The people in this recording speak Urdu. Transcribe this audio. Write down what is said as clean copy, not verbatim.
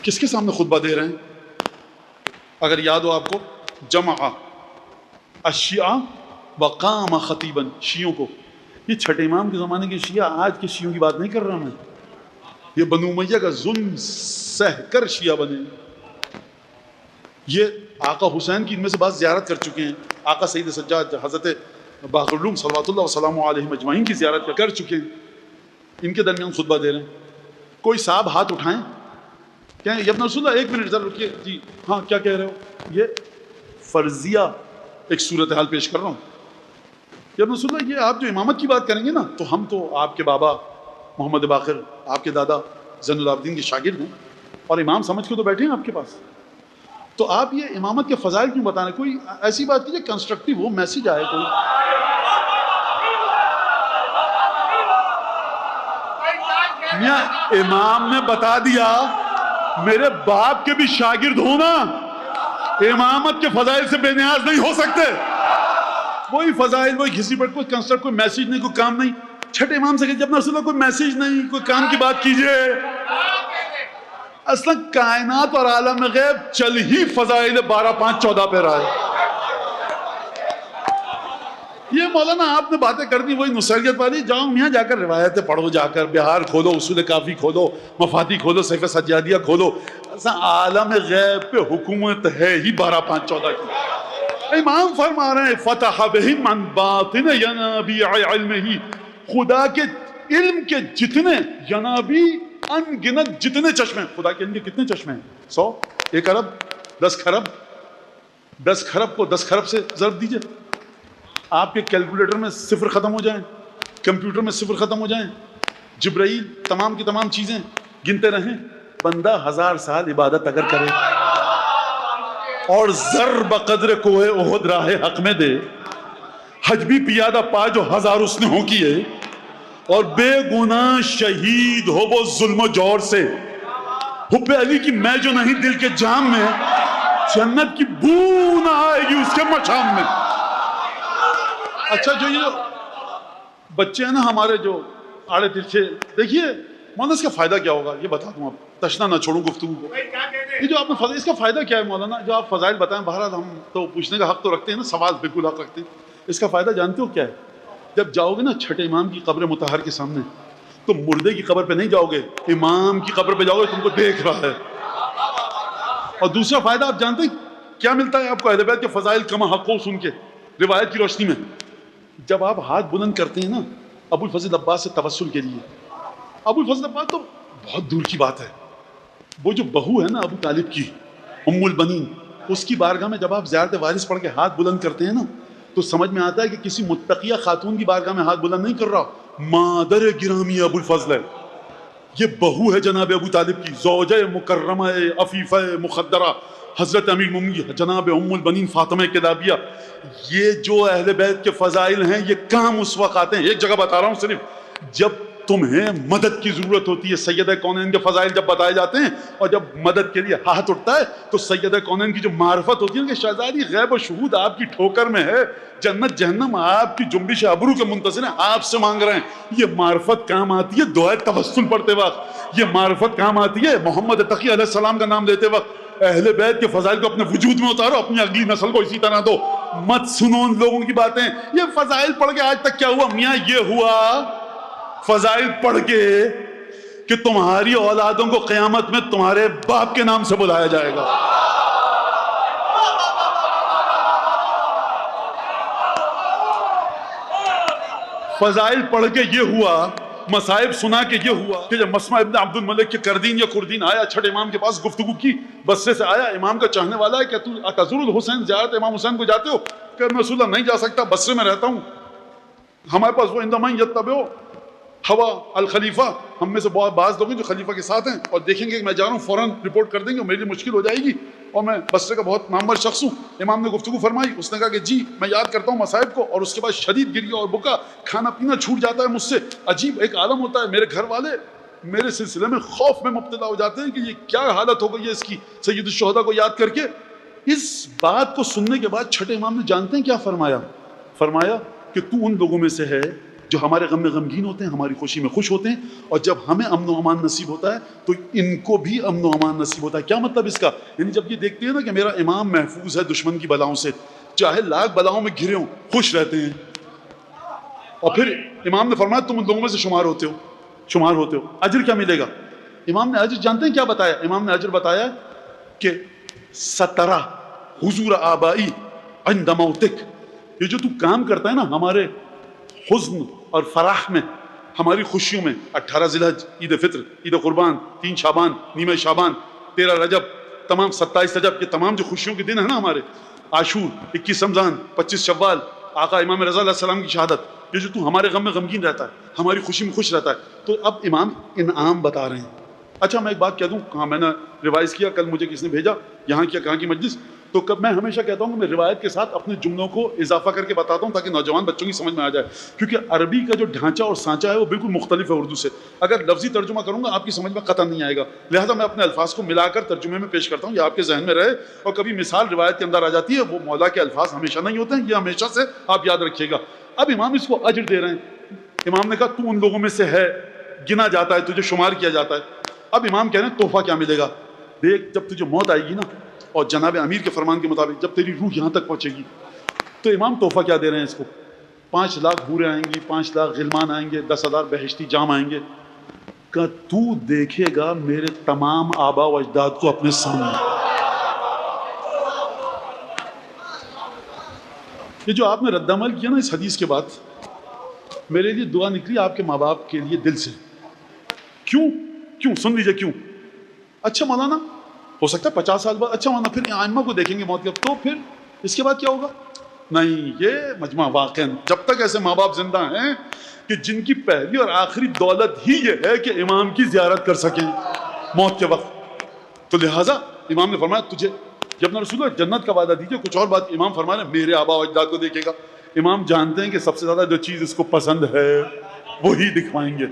کس کے سامنے خطبہ دے رہے ہیں؟ اگر یاد ہو آپ کو، جمع الشیعہ وقام خطیبا، شیعوں کو. یہ چھٹے امام کے زمانے کے شیعہ، آج کے شیعوں کی بات نہیں کر رہا میں. یہ بنو امیہ کا ظلم سہ کر شیعہ بنے. یہ آقا حسین کی ان میں سے بعض زیارت کر چکے ہیں. آقا سید سجاد حضرت باقر العلوم صلوات اللہ وسلام علیہ مجمعین کی زیارت کر چکے ہیں. ان کے درمیان خطبہ دے رہے ہیں. کوئی صاحب ہاتھ اٹھائیں، کہیں یا ابن رسول اللہ ایک منٹ ذرا رکیے، جی ہاں کیا کہہ رہے ہو؟ یہ فرضیہ ایک صورتحال پیش کر رہا ہوں. یا ابن رسول اللہ، یہ آپ جو امامت کی بات کریں گے نا، تو ہم تو آپ کے بابا محمد باقر، آپ کے دادا زین العابدین کے شاگرد ہیں، اور امام سمجھ کے تو بیٹھے ہیں آپ کے پاس. تو آپ یہ امامت کے فضائل کیوں بتانے؟ کوئی ایسی بات کیجیے کنسٹرکٹیو ہو، میسج آئے کوئی. میاں امام نے بتا دیا، میرے باپ کے بھی شاگرد ہونا امامت کے فضائل سے بے نیاز نہیں ہو سکتے. وہی فضائل، وہی کسی پر کوئی کنسٹرکٹ، کوئی میسج نہیں، کوئی کام نہیں. چھٹے امام سے کہ جب رسول اللہ کوئی میسج نہیں، کوئی کام کی بات کیجئے. اصلا کائنات اور عالم غیب چل ہی فضائل 12-5-14 پہ رہا ہے. یہ مولانا آپ نے باتیں کر دی وہی نصیریت والی. جاؤ میاں جا کر روایتیں پڑھو، جا کر بہار کھولو، اصول کافی کھولو، مفادی کھولو، سیف سجادیہ کھولو. اصلا عالم غیب پہ حکومت ہے ہی 12-5-14 کی. امام فرما رہے ہیں فتح بہم عن باطن ینابیع علمہ، خدا کے علم کے جتنے ینابی ان گنت جتنے چشمے. خدا کے علم کے کتنے چشمے ہیں؟ 100، 1 ارب، 10 کھرب. 10 کھرب کو 10 کھرب سے ضرب دیجئے. آپ کے کیلکولیٹر میں صفر ختم ہو جائیں، کمپیوٹر میں صفر ختم ہو جائیں، جبرائیل تمام کی تمام چیزیں گنتے رہیں. بندہ 1000 سال عبادت اگر کرے اور ذر بقدر کوہ احد راہ حق میں دے، حج بھی پیادہ پا جو 1000 اس نے ہو کیے، اور بے گناہ شہید ہو وہ ظلم و جور سے، حب علی کی میں جو نہیں دل کے جام میں، جنت کی بو نہ آئے گی اس کے مشام میں. اچھا جو یہ بچے ہیں نا ہمارے جو آڑے ترچھے، دیکھیے مولانا اس کا فائدہ کیا ہوگا یہ بتا دوں، آپ تشنا نہ چھوڑوں گفتگو کو. یہ جو آپ نے فضائل، اس کا فائدہ کیا ہے مولانا؟ جو آپ فضائل بتائیں، بہرحال ہم تو پوچھنے کا حق تو رکھتے ہیں نا، سوال بالکل حق رکھتے ہیں. اس کا فائدہ جانتے ہو کیا ہے؟ جب جاؤ گے نا چھٹے امام کی قبر مطہر کے سامنے، تو مردے کی قبر پہ نہیں جاؤ گے، امام کی قبر پہ جاؤ گے، تم کو دیکھ رہا ہے. اور دوسرا فائدہ آپ جانتے ہیں کیا ملتا ہے آپ کو اہل بیت کے فضائل کما حقو سن کے روایت کی روشنی میں؟ جب آپ ہاتھ بلند کرتے ہیں نا ابو الفضل عباس سے توسل کے لیے، ابو الفضل عباس تو بہت دور کی بات ہے، وہ جو بہو ہے نا ابو طالب کی، ام البنین، اس کی بارگاہ میں جب آپ زیارت وارث پڑھ کے ہاتھ بلند کرتے ہیں نا، تو سمجھ میں آتا ہے کہ کسی متقیہ خاتون کی بارگاہ میں ہاتھ بلند نہیں کر رہا، مادر گرامی ابو الفضل ہے. یہ بہو ہے جناب ابو طالب کی، زوجہ مکرمہ عفیفہ مخدرہ حضرت امیر المومنین جناب ام البنین فاطمہ کلابیہ. یہ جو اہل بیت کے فضائل ہیں یہ کام اس وقت آتے ہیں، ایک جگہ بتا رہا ہوں صرف، جب تمہیں مدد کی ضرورت ہوتی ہے. سیدہ کونین کے فضائل جب بتائے جاتے ہیں اور جب مدد کے لیے ہاتھ اٹھتا ہے تو سیدہ کونین کی جو معرفت ہوتی ہے کہ شہزادی غیب و شہود آپ کی ٹھوکر میں ہے، جنت جہنم آپ کی جنبش ابرو کے منتظر ہیں، آپ سے مانگ رہے ہیں. یہ معرفت کام آتی ہے دعائے توسل پڑھتے وقت، یہ معرفت کام آتی ہے محمد تقی علیہ السلام کا نام لیتے وقت. اہل بیت کے فضائل کو اپنے وجود میں اتارو، اپنی اگلی نسل کو اسی طرح دو. مت سنو ان لوگوں کی باتیں. یہ فضائل پڑھ کے آج تک کیا ہوا میاں؟ یہ ہوا فضائل پڑھ کے کہ تمہاری اولادوں کو قیامت میں تمہارے باپ کے نام سے بلایا جائے گا. فضائل پڑھ کے یہ ہوا، مصائب سنا کے یہ ہوا کہ جب مسمع ابن عبد الملک کے کردین یا کردین آیا، چھٹے امام کے پاس گفتگو کی، بصرے سے آیا، امام کا چاہنے والا ہے کہ تو تزور الحسین، زیارت امام حسین کو جاتے ہو؟ کہ میں رسول اللہ نہیں جا سکتا، بصرے میں رہتا ہوں. ہمارے پاس وہ اندمان یتبعو ہوا الخلیفہ، ہم میں سے بعض لوگ ہیں جو خلیفہ کے ساتھ ہیں اور دیکھیں گے کہ میں جا رہا ہوں فوراً رپورٹ کر دیں گے، میرے لیے مشکل ہو جائے گی اور میں بصرے کا بہت نامور شخص ہوں. امام نے گفتگو فرمائی، اس نے کہا کہ جی میں یاد کرتا ہوں مصائب کو، اور اس کے بعد شدید گریہ اور بکا، کھانا پینا چھوٹ جاتا ہے مجھ سے، عجیب ایک عالم ہوتا ہے. میرے گھر والے میرے سلسلے میں خوف میں مبتلا ہو جاتے ہیں کہ یہ کیا حالت ہو گئی ہے اس کی، سید الشہداء کو یاد کر کے. اس بات کو سننے کے بعد چھٹے امام نے جانتے ہیں کیا فرمایا؟ فرمایا کہ تو ان لوگوں میں سے ہے جو ہمارے غم میں غمگین ہوتے ہیں، ہماری خوشی میں خوش ہوتے ہیں، اور جب ہمیں امن و امان نصیب ہوتا ہے تو ان کو بھی امن و امان نصیب ہوتا ہے۔ کیا مطلب اس کا؟ یعنی جب یہ دیکھتے ہیں نا کہ میرا امام محفوظ ہے دشمن کی بلاؤں سے، چاہے لاکھ بلاؤں میں گھرے ہوں، خوش رہتے ہیں۔ اور پھر امام نے فرمایا تم ان لوگوں میں سے شمار ہوتے ہو۔ اجر کیا ملے گا؟ امام نے اجر جانتے ہیں کیا بتایا؟ امام نے اجر بتایا کہ سترہ حضور آبائی عند موتک، یہ جو تو کام کرتا ہے نا ہمارے حزن اور فرح میں، ہماری خوشیوں میں، 18 ذی الحج، عید فطر، عید قربان، 3 شعبان، نیمہ شعبان، 13 رجب، تمام 27 رجب، یہ تمام جو خوشیوں کے دن ہیں نا ہمارے، عاشور، 21 رمضان، 25 شوال، آقا امام رضا علیہ السلام کی شہادت، یہ جو تو ہمارے غم میں غمگین رہتا ہے، ہماری خوشی میں خوش رہتا ہے، تو اب امام انعام بتا رہے ہیں۔ اچھا میں ایک بات کہہ دوں، کہاں میں نے ریوائز کیا، کل مجھے کس نے بھیجا، یہاں کیا کہاں کی مجلس، تو کب میں ہمیشہ کہتا ہوں کہ میں روایت کے ساتھ اپنے جملوں کو اضافہ کر کے بتاتا ہوں تاکہ نوجوان بچوں کی سمجھ میں آ جائے، کیونکہ عربی کا جو ڈھانچہ اور سانچہ ہے وہ بالکل مختلف ہے اردو سے۔ اگر لفظی ترجمہ کروں گا آپ کی سمجھ میں قطعا نہیں آئے گا، لہٰذا میں اپنے الفاظ کو ملا کر ترجمے میں پیش کرتا ہوں، یہ آپ کے ذہن میں رہے، اور کبھی مثال روایت کے اندر آ جاتی ہے، وہ مولا کے الفاظ ہمیشہ نہیں ہوتے ہیں، یہ ہمیشہ سے آپ یاد رکھیے گا۔ اب امام اس کو اجر دے رہے ہیں، امام نے کہا تو ان لوگوں میں سے ہے، گنا جاتا ہے، تجھے شمار کیا جاتا ہے۔ اب امام کہہ رہے ہیں تحفہ کیا ملے گا؟ دیکھ جب تجھے موت آئے گی نا، اور جناب امیر کے فرمان کے مطابق جب تیری روح یہاں تک پہنچے گی، تو امام تحفہ کیا دے رہے ہیں اس کو؟ 5 لاکھ حوریں آئیں گی، 5 لاکھ غلمان آئیں گے، 10,000 بہشتی جام آئیں گے، کہ تو دیکھے گا میرے تمام آبا و اجداد کو اپنے سامنے۔ یہ جو آپ نے رد عمل کیا نا اس حدیث کے بعد، میرے لیے دعا نکلی آپ کے ماں باپ کے لیے دل سے۔ کیوں سن لیجئے کیوں؟ اچھا مولانا ہو سکتا ہے 50 سال بعد، اچھا مولانا پھر ائمہ کو دیکھیں گے موت کے، تو پھر اس کے بعد کیا ہوگا؟ نہیں، یہ مجمع واقع جب تک ایسے ماں باپ زندہ ہیں کہ جن کی پہلی اور آخری دولت ہی یہ ہے کہ امام کی زیارت کر سکیں موت کے وقت، تو لہٰذا امام نے فرمایا تجھے جب نہ رسول اللہ جنت کا وعدہ دیجیے، کچھ اور بات امام فرما رہے ہیں میرے آبا و اجداد کو دیکھے گا۔ امام جانتے ہیں کہ سب سے زیادہ جو چیز اس کو پسند ہے وہی دکھوائیں گے۔